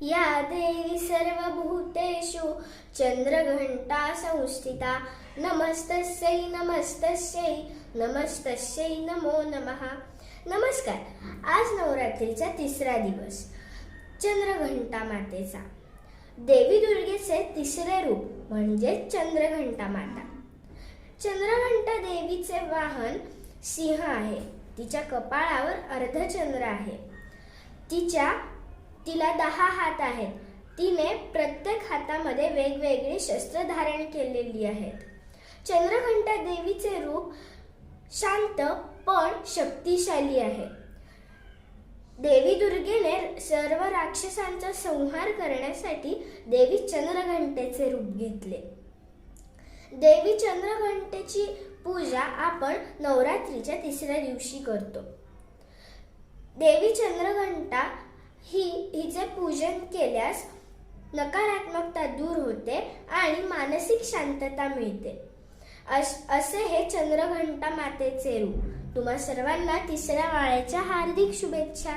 या देवी सर्वभूतेषु चंद्रघंटा संस्थिता नमस्तस्यै नमस्तस्यै नमस्तस्यै नमो नमः। नमस्कार। आज नवरात्रीचा तिसरा दिवस, चंद्रघंटा मातेचा। देवी दुर्गेचे तिसरे रूप म्हणजे चंद्रघंटा माता। चंद्रघंटा देवीचे वाहन सिंह आहे। तिच्या कपाळावर अर्धचंद्र आहे। तिला 10 हात आहेत। तिने प्रत्येक हातामध्ये वेगवेगळी शस्त्र धारण केलेली आहेत। चंद्रघंटा देवीचे रूप शांत पण शक्तिशाली आहे। देवी दुर्गेने सर्व राक्षसांचा संहार करण्यासाठी देवी चंद्रघंटेचे रूप घेतले। देवी चंद्रघंटेची पूजा आपण नवरात्रीच्या तिसऱ्या दिवशी करतो। देवी चंद्रघंटा हिचे पूजन केल्यास नकारात्मकता दूर होते आणि मानसिक शांतता मिळते। असे हे चंद्रघंटा मातेचे रूप। तुम्हा सर्वांना तिसऱ्या माळेच्या हार्दिक शुभेच्छा।